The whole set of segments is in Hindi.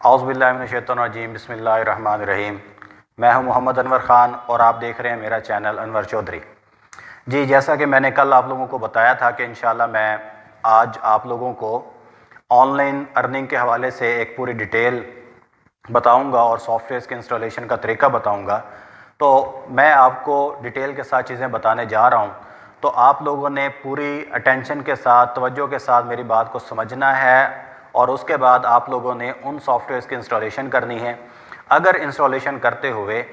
औज़ुबिल्लाहिमिनश्शैतानिर्रजीम बिस्मिल्लाहिर्रहमानिर्रहीम। मैं हूं मोहम्मद अनवर ख़ान और आप देख रहे हैं मेरा चैनल अनवर चौधरी। जी, जैसा कि मैंने कल आप लोगों को बताया था कि इंशाल्लाह मैं आज आप लोगों को ऑनलाइन अर्निंग के हवाले से एक पूरी डिटेल बताऊंगा और सॉफ्टवेयर के इंस्टॉलेशन का तरीका बताऊंगा। तो मैं आपको डिटेल के साथ चीज़ें बताने जा रहा हूं, तो आप लोगों ने पूरी अटेंशन के साथ, तवज्जो के साथ मेरी बात को समझना है और उसके बाद आप लोगों ने उन सॉफ्टवेयर की इंस्टॉलेशन करनी है। अगर इंस्टॉलेशन करते हुए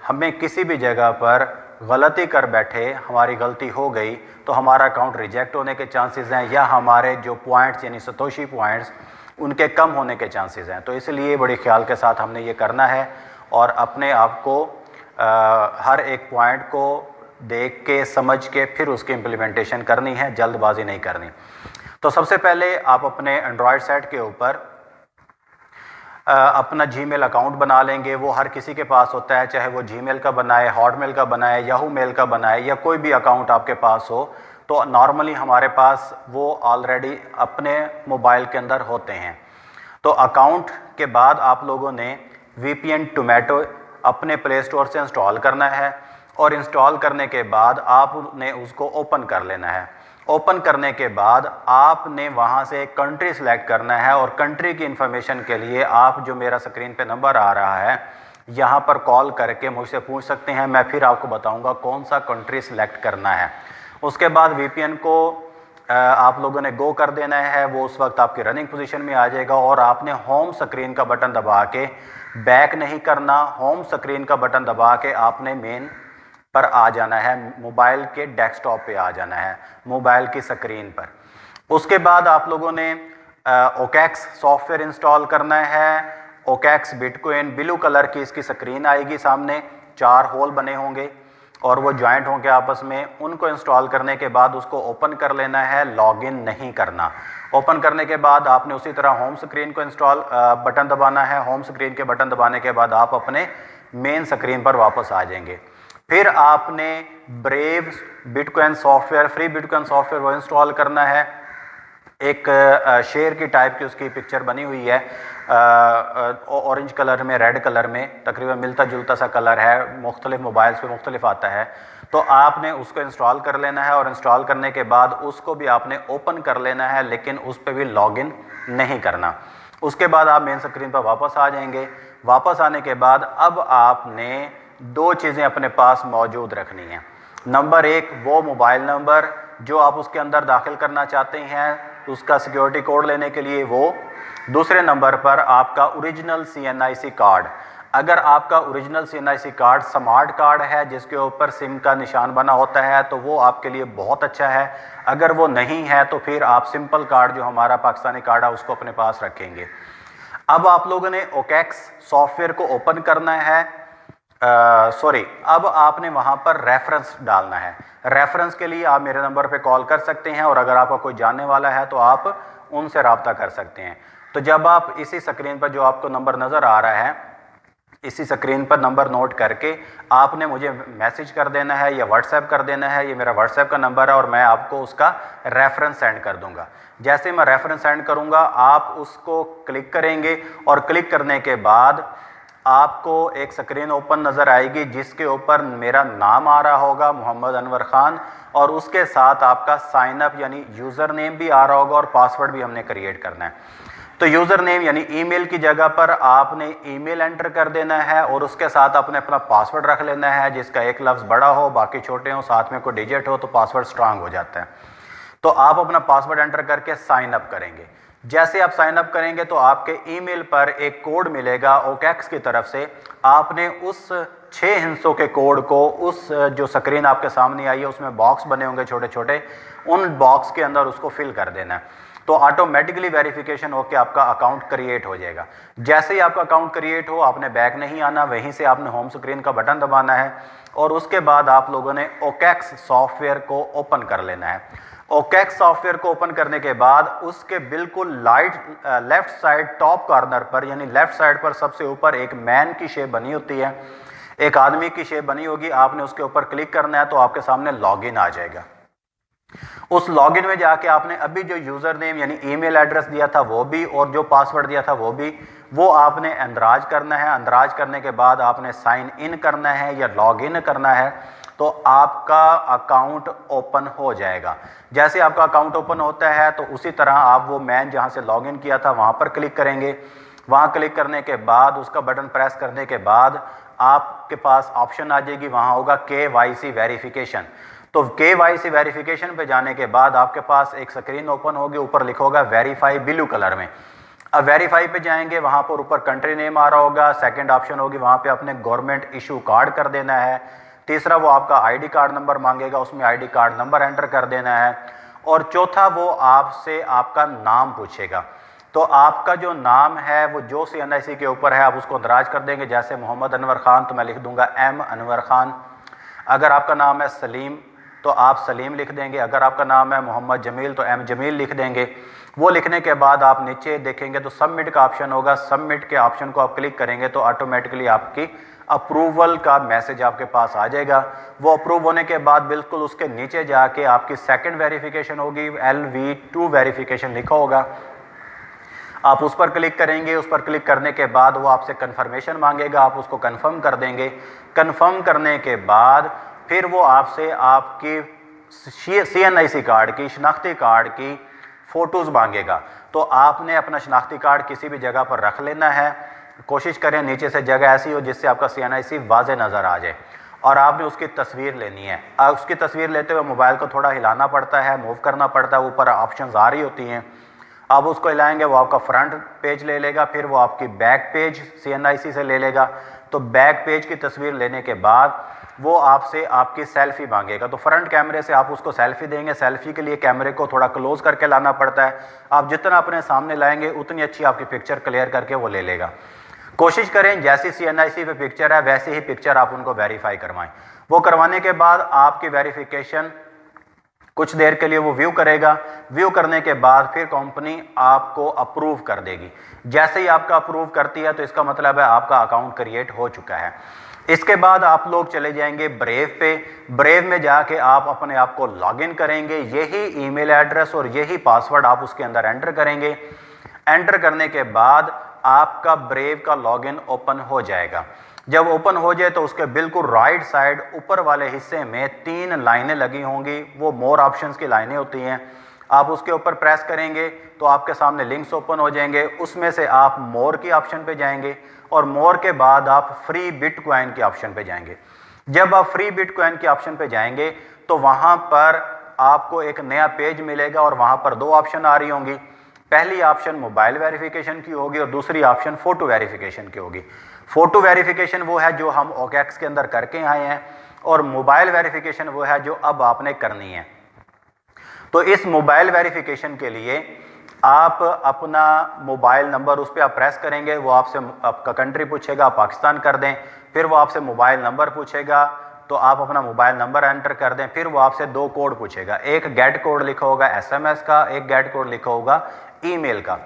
हमें किसी भी जगह पर गलती कर बैठे, हमारी गलती हो गई, तो हमारा अकाउंट रिजेक्ट होने के चांसेस हैं या हमारे जो पॉइंट्स यानी सतोशी पॉइंट्स उनके कम होने के चांसेस हैं। तो इसलिए बड़े ख्याल के साथ हमने ये करना है और अपने आप को हर एक पॉइंट को देख के समझ के फिर उसकी इम्प्लीमेंटेशन करनी है, जल्दबाजी नहीं करनी। तो सबसे पहले आप अपने एंड्रॉयड सेट के ऊपर अपना जीमेल अकाउंट बना लेंगे। वो हर किसी के पास होता है, चाहे वो जीमेल का बनाए, हॉटमेल का बनाए, याहू मेल का बनाए या कोई भी अकाउंट आपके पास हो। तो नॉर्मली हमारे पास वो ऑलरेडी अपने मोबाइल के अंदर होते हैं। तो अकाउंट के बाद आप लोगों ने VPN टोमेटो अपने प्ले स्टोर से इंस्टॉल करना है और इंस्टॉल करने के बाद आपने उसको ओपन कर लेना है। ओपन करने के बाद आपने वहाँ से कंट्री सेलेक्ट करना है और कंट्री की इंफॉर्मेशन के लिए आप जो मेरा स्क्रीन पे नंबर आ रहा है यहाँ पर कॉल करके मुझसे पूछ सकते हैं। मैं फिर आपको बताऊँगा कौन सा कंट्री सेलेक्ट करना है। उसके बाद VPN को आप लोगों ने गो कर देना है। वो उस वक्त आपकी रनिंग पोजीशन में आ जाएगा और आपने होम स्क्रीन का बटन दबा के, बैक नहीं करना, होम स्क्रीन का बटन दबा के आपने मेन पर आ जाना है, मोबाइल के डेस्कटॉप पे आ जाना है, मोबाइल की स्क्रीन पर। उसके बाद आप लोगों ने OKX सॉफ्टवेयर इंस्टॉल करना है। OKX बिटकॉइन ब्लू कलर की इसकी स्क्रीन आएगी सामने, 4 होल बने होंगे और वो ज्वाइंट होंगे आपस में। उनको इंस्टॉल करने के बाद उसको ओपन कर लेना है, लॉगिन नहीं करना। ओपन करने के बाद आपने उसी तरह होम स्क्रीन को इंस्टॉल बटन दबाना है। होम स्क्रीन के बटन दबाने के बाद आप अपने मेन स्क्रीन पर वापस आ जाएंगे। फिर आपने brave bitcoin software, free bitcoin software वो इंस्टॉल करना है। एक शेयर की टाइप की उसकी पिक्चर बनी हुई है, ऑरेंज कलर में, रेड कलर में, तकरीबन मिलता जुलता सा कलर है, मुख्तलिफ मोबाइल्स पे मुख्तलिफ आता है। तो आपने उसको इंस्टॉल कर लेना है और इंस्टॉल करने के बाद उसको भी आपने ओपन कर लेना है, लेकिन उस पर भी लॉगिन नहीं करना। उसके बाद आप मेन स्क्रीन पर वापस आ जाएंगे। वापस आने के बाद अब आपने 2 चीज़ें अपने पास मौजूद रखनी हैं। नंबर 1 वो मोबाइल नंबर जो आप उसके अंदर दाखिल करना चाहते हैं, उसका सिक्योरिटी कोड लेने के लिए वो। दूसरे नंबर पर आपका ओरिजिनल CNIC कार्ड। अगर आपका original CNIC card smart card है जिसके ऊपर सिम का निशान बना होता है तो वो आपके लिए बहुत अच्छा है। अगर वो नहीं है तो फिर आप सिंपल कार्ड जो हमारा पाकिस्तानी कार्ड है उसको अपने पास रखेंगे। अब आप लोगों ने OKX सॉफ्टवेयर को ओपन करना है। अब आपने वहाँ पर रेफरेंस डालना है। रेफरेंस के लिए आप मेरे नंबर पे कॉल कर सकते हैं और अगर आपका कोई जानने वाला है तो आप उनसे रब्ता कर सकते हैं। तो जब आप इसी स्क्रीन पर जो आपको नंबर नज़र आ रहा है, इसी स्क्रीन पर नंबर नोट करके आपने मुझे मैसेज कर देना है या व्हाट्सएप कर देना है। ये मेरा व्हाट्सएप का नंबर है और मैं आपको उसका रेफरेंस सेंड कर दूंगा। जैसे मैं रेफरेंस सेंड करूंगा आप उसको क्लिक करेंगे और क्लिक करने के बाद आपको एक स्क्रीन ओपन नज़र आएगी जिसके ऊपर मेरा नाम आ रहा होगा, मोहम्मद अनवर ख़ान, और उसके साथ आपका साइन अप यानी यूज़र नेम भी आ रहा होगा और पासवर्ड भी हमने क्रिएट करना है। तो यूज़र नेम यानी ईमेल की जगह पर आपने ईमेल एंटर कर देना है और उसके साथ आपने अपना पासवर्ड रख लेना है जिसका एक लफ्ज़ बड़ा हो, बाकी छोटे हो, साथ में कोई डिजिट हो तो पासवर्ड स्ट्रांग हो जाता है। तो आप अपना पासवर्ड एंटर करके साइन अप करेंगे। जैसे आप साइन अप करेंगे तो आपके ईमेल पर एक कोड मिलेगा OKX की तरफ से। आपने उस 6 हिस्सों के कोड को, उस जो स्क्रीन आपके सामने आई है उसमें बॉक्स बने होंगे छोटे छोटे, उन बॉक्स के अंदर उसको फिल कर देना है। तो ऑटोमेटिकली वेरिफिकेशन होकर आपका अकाउंट क्रिएट हो जाएगा। जैसे ही आपका अकाउंट क्रिएट हो आपने बैक नहीं आना, वहीं से आपने होम स्क्रीन का बटन दबाना है और उसके बाद आप लोगों ने OKX सॉफ्टवेयर को ओपन कर लेना है। OKX सॉफ्टवेयर को ओपन करने के बाद उसके बिल्कुल लेफ्ट साइड टॉप कॉर्नर पर यानी लेफ्ट साइड पर सबसे ऊपर एक मैन की शेप बनी होती है, एक आदमी की शेप बनी होगी। आपने उसके ऊपर क्लिक करना है तो आपके सामने लॉगिन आ जाएगा। उस लॉगिन में जाके आपने अभी जो यूज़र नेम यानी ईमेल एड्रेस दिया था वो भी, और जो पासवर्ड दिया था वो भी, वो आपने अंदराज करना है। अंदराज करने के बाद आपने साइन इन करना है या लॉग इन करना है, तो आपका अकाउंट ओपन हो जाएगा। जैसे आपका अकाउंट ओपन होता है तो उसी तरह आप वो मैन जहाँ से लॉग इन किया था वहाँ पर क्लिक करेंगे। वहाँ क्लिक करने के बाद उसका बटन प्रेस करने के बाद आपके पास ऑप्शन आ जाएगी, वहाँ होगा KYC वेरिफिकेशन। तो KYC वेरिफिकेशन पे जाने के बाद आपके पास एक स्क्रीन ओपन होगी, ऊपर लिखा होगा वेरीफाई ब्लू कलर में। अब वेरीफाई पे जाएंगे, वहाँ पर ऊपर कंट्री नेम आ रहा होगा, सेकंड ऑप्शन होगी वहाँ पे अपने गवर्नमेंट इशू कार्ड कर देना है। तीसरा वो आपका आईडी कार्ड नंबर मांगेगा, उसमें आईडी कार्ड नंबर एंटर कर देना है। और चौथा वो आपसे आपका नाम पूछेगा। तो आपका जो नाम है वो जो CNIC के ऊपर है आप उसको दराज कर देंगे। जैसे मोहम्मद अनवर खान तो मैं लिख दूंगा M अनवर खान। अगर आपका नाम है सलीम तो आप सलीम लिख देंगे। अगर आपका नाम है मोहम्मद जमील तो M जमील लिख देंगे। वो लिखने के बाद आप नीचे देखेंगे तो सबमिट का ऑप्शन होगा। सबमिट के ऑप्शन को आप क्लिक करेंगे तो ऑटोमेटिकली आपकी अप्रूवल का मैसेज आपके पास आ जाएगा। वो अप्रूव होने के बाद बिल्कुल उसके नीचे जाके आपकी सेकंड वेरिफिकेशन होगी, LV2 वेरिफिकेशन लिखा होगा, आप उस पर क्लिक करेंगे। उस पर क्लिक करने के बाद वो आपसे कन्फर्मेशन मांगेगा, आप उसको कन्फर्म कर देंगे। कन्फर्म करने के बाद फिर वो आपसे आपकी CNIC कार्ड की, शनाख्ती कार्ड की फ़ोटोज़ मांगेगा। तो आपने अपना शनाख्ती कार्ड किसी भी जगह पर रख लेना है। कोशिश करें नीचे से जगह ऐसी हो जिससे आपका CNIC वाज़े नज़र आ जाए, और आपने उसकी तस्वीर लेनी है। उसकी तस्वीर लेते हुए मोबाइल को थोड़ा हिलाना पड़ता है, मूव करना पड़ता है, ऊपर ऑप्शंस आ रही होती हैं। आप उसको हिलाएंगे, वो आपका फ्रंट पेज ले लेगा, फिर वो आपकी बैक पेज CNIC से ले लेगा। तो बैक पेज की तस्वीर लेने के बाद वो आपसे आपकी सेल्फी मांगेगा। तो फ्रंट कैमरे से आप उसको सेल्फी देंगे। सेल्फी के लिए कैमरे को थोड़ा क्लोज करके लाना पड़ता है। आप जितना अपने सामने लाएंगे उतनी अच्छी आपकी पिक्चर क्लियर करके वो ले लेगा। कोशिश करें जैसी CNIC पे पिक्चर है वैसे ही पिक्चर आप उनको वेरीफाई करवाएं। वो करवाने के बाद आपकी वेरिफिकेशन कुछ देर के लिए वो व्यू करेगा। व्यू करने के बाद फिर कंपनी आपको अप्रूव कर देगी। जैसे ही आपका अप्रूव करती है तो इसका मतलब है आपका अकाउंट क्रिएट हो चुका है। इसके बाद आप लोग चले जाएंगे ब्रेव पे। ब्रेव में जाके आप अपने आप को लॉगिन करेंगे। यही ईमेल एड्रेस और यही पासवर्ड आप उसके अंदर एंटर करेंगे। एंटर करने के बाद आपका ब्रेव का लॉगिन ओपन हो जाएगा। जब ओपन हो जाए तो उसके बिल्कुल राइट साइड ऊपर वाले हिस्से में 3 लाइनें लगी होंगी, वो मोर ऑप्शंस की लाइनें होती हैं। आप उसके ऊपर प्रेस करेंगे तो आपके सामने लिंक्स ओपन हो जाएंगे। उसमें से आप मोर की ऑप्शन पे जाएंगे और मोर के बाद आप फ्री बिटकॉइन के ऑप्शन पे जाएंगे। जब आप फ्री बिटकॉइन के ऑप्शन पे जाएंगे तो वहाँ पर आपको एक नया पेज मिलेगा और वहाँ पर 2 ऑप्शन आ रही होंगी। पहली ऑप्शन मोबाइल वेरिफिकेशन की होगी और दूसरी ऑप्शन फ़ोटो वेरिफिकेशन की होगी। फ़ोटो वेरिफिकेशन वो है जो हम OKX के अंदर करके आए हैं, और मोबाइल वेरिफिकेशन वो है जो अब आपने करनी है। तो इस मोबाइल वेरिफिकेशन के लिए आप अपना मोबाइल नंबर उस पर आप प्रेस करेंगे, वो आपसे आपका कंट्री पूछेगा, आप पाकिस्तान कर दें। फिर वो आपसे मोबाइल नंबर पूछेगा तो आप अपना मोबाइल नंबर एंटर कर दें। फिर वो आपसे 2 कोड पूछेगा, एक गेट कोड लिखा होगा SMS का, एक गेट कोड लिखा होगा ईमेल का।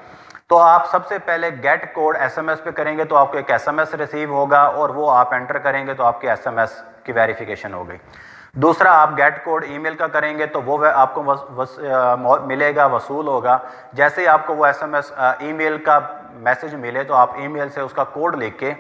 तो आप सबसे पहले गेट कोड SMS पे करेंगे तो आपको एक SMS रिसीव होगा और वो आप एंटर करेंगे तो आपकी SMS की वेरिफिकेशन हो गई। दूसरा आप गेट कोड ईमेल का करेंगे तो वो आपको मिलेगा, वसूल होगा। जैसे ही आपको वो SMS ईमेल का मैसेज मिले तो आप ईमेल से उसका कोड लिख के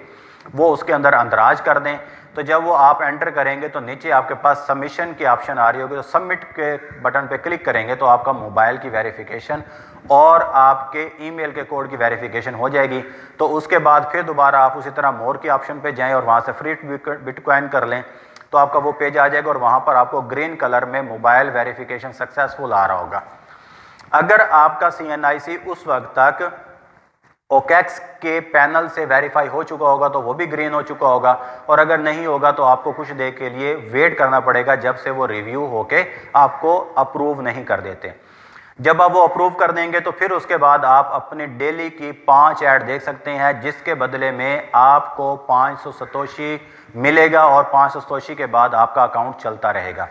वो उसके अंदर अंदराज कर दें। तो जब वो आप एंटर करेंगे तो नीचे आपके पास सबमिशन की ऑप्शन आ रही होगी, तो सबमिट के बटन पे क्लिक करेंगे तो आपका मोबाइल की वेरिफिकेशन और आपके ईमेल के कोड की वेरिफिकेशन हो जाएगी। तो उसके बाद फिर दोबारा आप उसी तरह मोर के ऑप्शन पे जाएं और वहाँ से फ्री बिटकॉइन कर लें तो आपका वो पेज आ जाएगा और वहाँ पर आपको ग्रीन कलर में मोबाइल वेरिफिकेशन सक्सेसफुल आ रहा होगा। अगर आपका CNIC उस वक्त तक OKX के पैनल से वेरीफाई हो चुका होगा तो वो भी ग्रीन हो चुका होगा, और अगर नहीं होगा तो आपको कुछ देर के लिए वेट करना पड़ेगा जब से वो रिव्यू होके आपको अप्रूव नहीं कर देते। जब आप वो अप्रूव कर देंगे तो फिर उसके बाद आप अपनी डेली की 5 ऐड देख सकते हैं, जिसके बदले में आपको 500 सतोशी मिलेगा और 500 सतोशी के बाद आपका अकाउंट चलता रहेगा।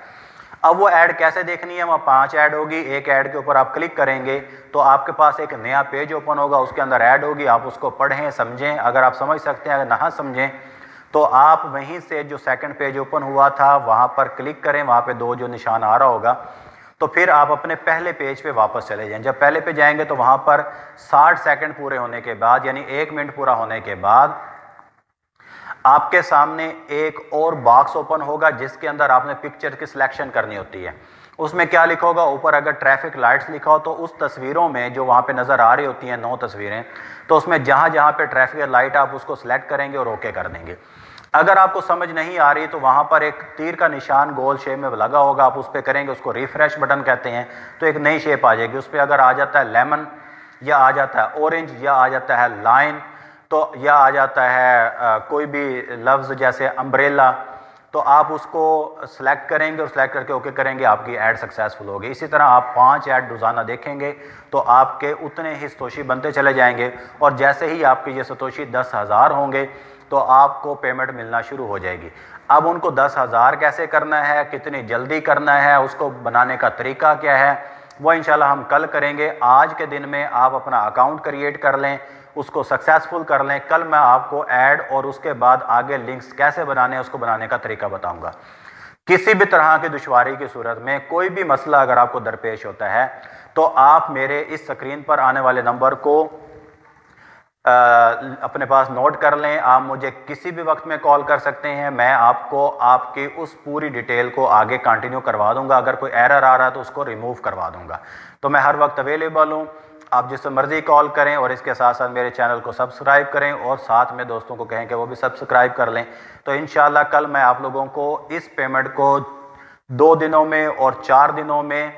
अब वो ऐड कैसे देखनी है? वहाँ 5 ऐड होगी। एक ऐड के ऊपर आप क्लिक करेंगे तो आपके पास एक नया पेज ओपन होगा, उसके अंदर ऐड होगी। आप उसको पढ़ें, समझें। अगर आप समझ सकते हैं, अगर ना समझें तो आप वहीं से जो सेकंड पेज ओपन हुआ था वहाँ पर क्लिक करें। वहाँ पे 2 जो निशान आ रहा होगा तो फिर आप अपने पहले पेज पे वापस चले जाएं। जब पहले पे जाएंगे तो वहाँ पर 60 सेकंड पूरे होने के बाद, यानी 1 मिनट पूरा होने के बाद, आपके सामने एक और बॉक्स ओपन होगा जिसके अंदर आपने पिक्चर की सिलेक्शन करनी होती है। उसमें क्या लिखा होगा, ऊपर अगर ट्रैफिक लाइट्स लिखा हो तो उस तस्वीरों में जो वहाँ पे नज़र आ रही होती हैं 9 तस्वीरें, तो उसमें जहाँ जहाँ पे ट्रैफिक लाइट आप उसको सिलेक्ट करेंगे और ओके कर देंगे। अगर आपको समझ नहीं आ रही तो वहाँ पर एक तीर का निशान गोल शेप में लगा होगा, आप उस पर करेंगे, उसको रिफ्रेश बटन कहते हैं, तो एक नई शेप आ जाएगी। उस पर अगर आ जाता है लेमन, या आ जाता है ऑरेंज, या आ जाता है लाइन, तो या आ जाता है कोई भी लफ्ज़ जैसे अम्ब्रेला, तो आप उसको सेलेक्ट करेंगे और सेलेक्ट करके ओके करेंगे, आपकी ऐड सक्सेसफुल होगी। इसी तरह आप 5 ऐड रोज़ाना देखेंगे तो आपके उतने ही सतोशी बनते चले जाएंगे, और जैसे ही आपके ये सतोशी 10,000 होंगे तो आपको पेमेंट मिलना शुरू हो जाएगी। अब उनको 10,000 कैसे करना है, कितनी जल्दी करना है, उसको बनाने का तरीका क्या है, वो इंशाल्लाह हम कल करेंगे। आज के दिन में आप अपना अकाउंट क्रिएट कर लें, उसको सक्सेसफुल कर लें। कल मैं आपको ऐड और उसके बाद आगे लिंक्स कैसे बनाने हैं उसको बनाने का तरीका बताऊंगा। किसी भी तरह की दुश्वारी की सूरत में, कोई भी मसला अगर आपको दरपेश होता है तो आप मेरे इस स्क्रीन पर आने वाले नंबर को अपने पास नोट कर लें। आप मुझे किसी भी वक्त में कॉल कर सकते हैं, मैं आपको आपकी उस पूरी डिटेल को आगे कंटिन्यू करवा दूंगा। अगर कोई एरर आ रहा है तो उसको रिमूव करवा दूंगा। तो मैं हर वक्त अवेलेबल हूँ, आप जिससे मर्ज़ी कॉल करें, और इसके साथ साथ मेरे चैनल को सब्सक्राइब करें और साथ में दोस्तों को कहें कि वो भी सब्सक्राइब कर लें। तो इंशाल्लाह कल मैं आप लोगों को इस पेमेंट को 2 दिनों में और 4 दिनों में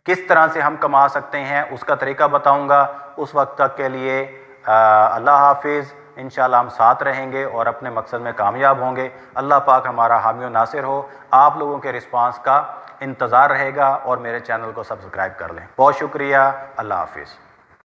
किस तरह से हम कमा सकते हैं उसका तरीका बताऊँगा। उस वक्त तक के लिए अल्लाह हाफिज़। इंशाल्लाह हम साथ रहेंगे और अपने मकसद में कामयाब होंगे। अल्लाह पाक हमारा हामी और नासिर हो। आप लोगों के रिस्पांस का इंतज़ार रहेगा और मेरे चैनल को सब्सक्राइब कर लें। बहुत शुक्रिया। अल्लाह हाफिज़।